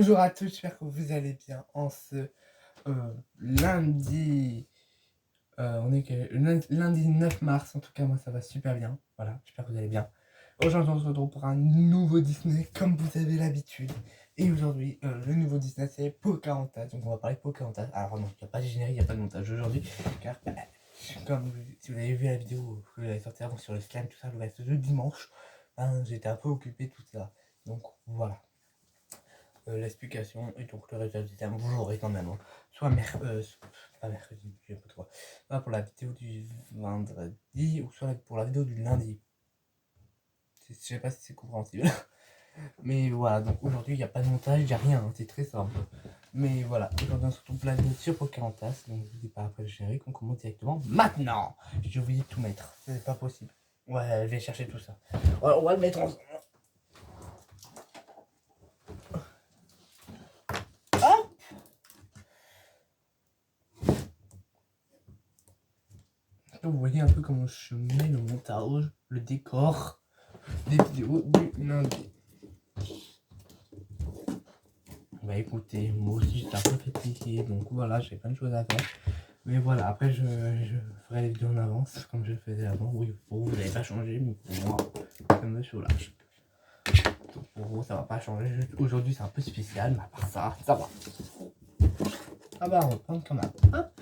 Bonjour à tous, j'espère que vous allez bien en ce lundi. On est lundi 9 mars, en tout cas moi ça va super bien. Voilà, j'espère que vous allez bien. Aujourd'hui on se retrouve pour un nouveau Disney comme vous avez l'habitude. Et aujourd'hui le nouveau Disney c'est Pocahontas. Donc on va parler de Pocahontas. Alors non, il n'y a pas de générique, il n'y a pas de montage aujourd'hui. Car comme si vous avez vu la vidéo que j'avais sortie avant sur le scan, tout ça, le reste de dimanche, j'étais un peu occupé tout ça. Donc voilà. L'explication et donc le résultat du terme vous l'aurez quand même, hein. Soit pas mercredi, je sais pas trop, soit pour la vidéo du vendredi ou soit pour la vidéo du lundi. Je sais pas si c'est compréhensible. Mais voilà, donc aujourd'hui il n'y a pas de montage, il n'y a rien, hein, c'est très simple. Mais voilà, aujourd'hui on se retrouve plein de sur Pocahontas, donc je vous dis pas après le générique, on commence directement maintenant. J'ai oublié de tout mettre, c'est pas possible. Ouais, je vais chercher tout ça. On va le mettre ensemble. Vous voyez un peu comment je mets le montage, le décor des vidéos du lundi. Bah écoutez, moi aussi j'étais un peu fatigué, donc voilà, j'ai plein de choses à faire. Mais voilà, après je ferai les vidéos en avance, comme je le faisais avant. Oui, pour vous, vous n'avez pas changé, mais pour moi, ça me soulage. Donc pour vous, ça va pas changer. Aujourd'hui, c'est un peu spécial, mais à part ça, ça va. Ah bah, on va prendre quand même. Hop.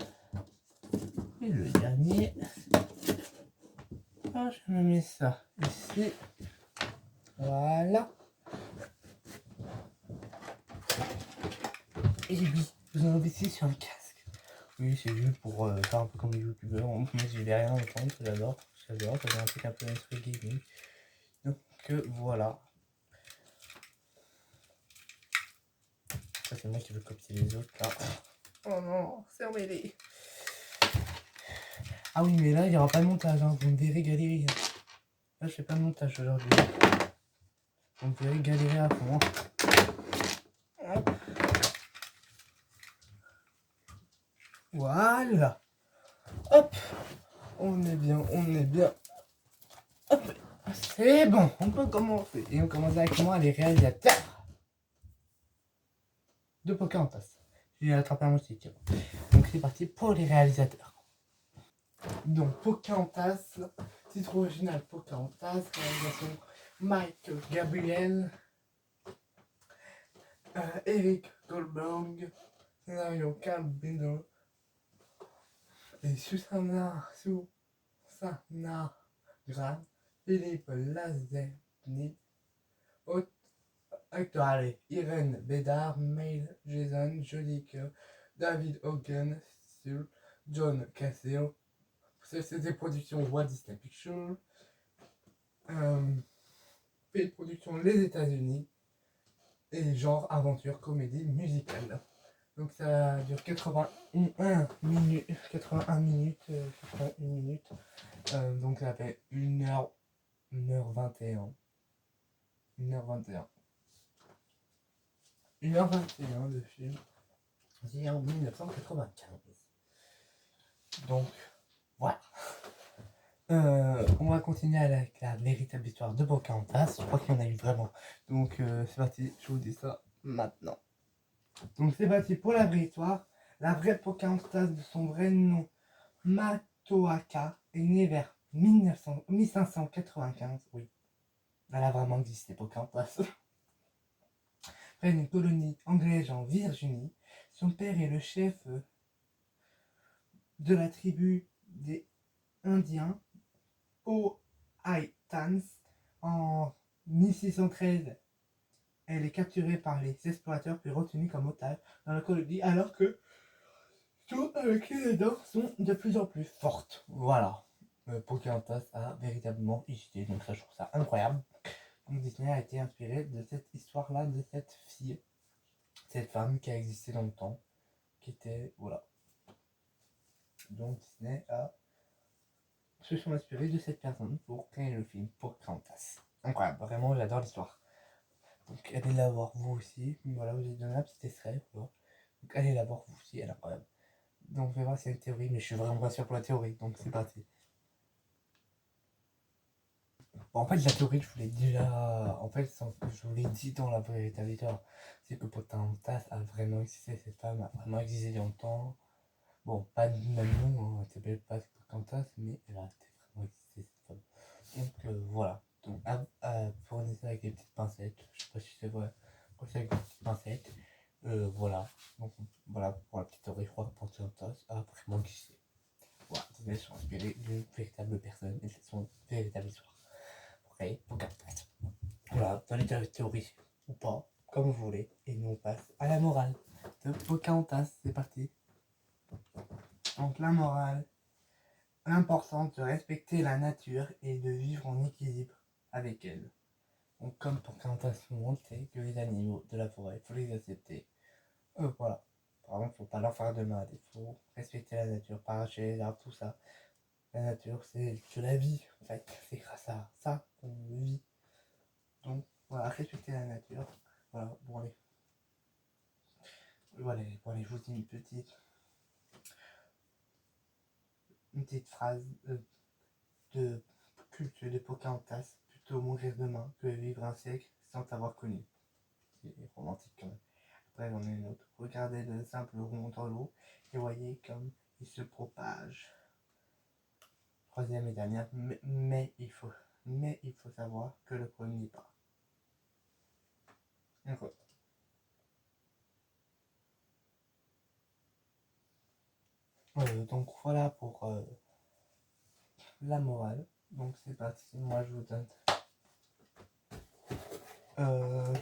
Et le dernier. Ah, je me mets ça ici. Voilà. Et oui, vous en avez ici sur le casque. Oui, c'est juste pour faire un peu comme les youtubeurs. Moi, j'ai derrière en temps, j'adore. J'adore, ça fait un truc un peu esprit gaming. Donc voilà. Ça, c'est moi qui veux copier les autres là. Oh non, fermez-les. Ah oui, mais là, il n'y aura pas de montage, hein. Vous me verrez galérer. Là, je fais pas de montage aujourd'hui. Vous me verrez galérer à fond. Hop. Voilà. Hop. On est bien, on est bien. Hop. C'est bon, on peut commencer. Et on commence avec moi, les réalisateurs de Pocahontas. J'ai attrapé un moustique. Donc c'est parti pour les réalisateurs. Donc Pocahontas, titre original Pocahontas, réalisation Mike Gabriel, Eric Goldberg, scénario Carl Binder et Susanna Grant, Philippe Lazebny, acteurs Irène Bédard, Mail Jason, Jodie Kerr, David Hogan, John Cassell. C'est des productions Walt Disney Pictures. Fait de production les États-Unis. Et genre aventure, comédie, musicale. Donc ça dure 81 minutes. 81 minutes. 81 minutes. Donc ça fait 1h, 1h21. 1h21. 1h21 de film. C'est en 1995. Donc voilà. On va continuer avec la véritable histoire de Pocahontas. Je crois qu'il y en a eu vraiment. Donc c'est parti, je vous dis ça maintenant. Donc c'est parti pour la vraie histoire. La vraie Pocahontas de son vrai nom, Matoaka, est née vers 1595. Oui, elle a vraiment existé, Pocahontas. Près d'une colonie anglaise en Virginie. Son père est le chef de la tribu des Indiens Powhatans. En 1613, elle est capturée par les explorateurs puis retenue comme otage dans la colonie alors que tout avec les dents sont de plus en plus fortes. Voilà. Pocahontas a véritablement existé, donc ça je trouve ça incroyable. Donc Disney a été inspiré de cette histoire-là, de cette fille, cette femme qui a existé dans le temps, qui était, voilà. Donc Disney se sont inspirés de cette personne pour créer le film Pocahontas. Incroyable, vraiment j'adore l'histoire. Donc allez la voir vous aussi, voilà, vous avez donné un petit extrait, voilà. Donc allez la voir vous aussi, elle est incroyable. Donc on va voir si c'est une théorie, mais je suis vraiment pas sûr pour la théorie, donc c'est parti. Bon, en fait, la théorie, je vous l'ai déjà. En fait, je vous l'ai dit dans la véritable histoire. C'est que Pocahontas a vraiment existé. Cette femme a vraiment existé dans le temps. Bon, pas du même nom, hein, elle s'appelle pas Pocahontas, mais elle a vraiment existé cette femme. Donc voilà. Donc, prenez ça avec des petites pincettes. Je sais pas si c'est vrai. Prenez ça avec des petites pincettes. Voilà. Donc voilà pour la petite théorie. Je crois que Pocahontas a vraiment existé. Voilà. Elles sont inspirées d'une véritable personne et c'est son véritable histoire. Ok, Pocahontas. Voilà, dans les théories ou pas, comme vous voulez. Et nous on passe à la morale de Pocahontas. C'est parti. Donc la morale, l'importance de respecter la nature et de vivre en équilibre avec elle. Donc comme Pocahontas nous montre, c'est que les animaux de la forêt, il faut les accepter. Voilà. Par exemple, faut pas leur faire de mal, il faut respecter la nature, pas arracher les arbres, tout ça. La nature, c'est de la vie, en fait. C'est grâce à ça qu'on vit. Donc voilà, respecter la nature. Voilà, bon allez. Voilà, bon, allez, je vous dis une petite phrase de culte de Pocahontas, plutôt mourir demain que vivre un siècle sans t'avoir connu. C'est romantique quand même. Après, j'en ai une autre. Regardez le simple rond dans l'eau et voyez comme il se propage. Troisième et dernière, mais il faut savoir que le premier n'est pas. D'accord. Donc voilà pour la morale. Donc c'est parti, moi je vous donne euh,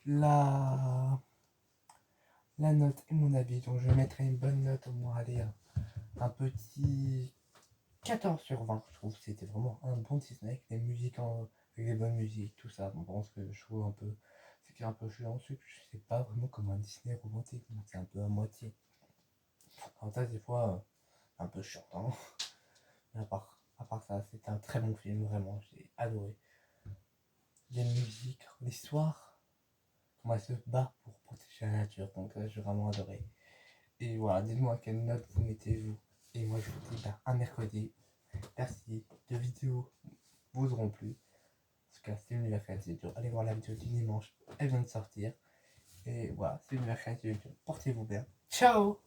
la, la note et mon avis. Donc je mettrai une bonne note au moins, allez, un petit 14 sur 20. Je trouve que c'était vraiment un bon Disney avec des musiques avec des bonnes musiques, tout ça. Bon, pense que je trouve un peu, c'est qu'il est un peu chiant, c'est que je sais pas vraiment comme un Disney romantique, donc c'est un peu à moitié. En fait, des fois, un peu chiant, hein. Mais à part ça, c'est un très bon film, vraiment, j'ai adoré. Les musiques, l'histoire, comment elle se bat pour protéger la nature, donc j'ai vraiment adoré. Et voilà, dites-moi quelle note vous mettez-vous. Et moi, je vous dis un mercredi. Merci, de vidéos vous auront plu. En tout cas, c'est l'univers créatif. Allez voir la vidéo du dimanche, elle vient de sortir. Et voilà, c'est l'univers créatif. Portez-vous bien. Ciao!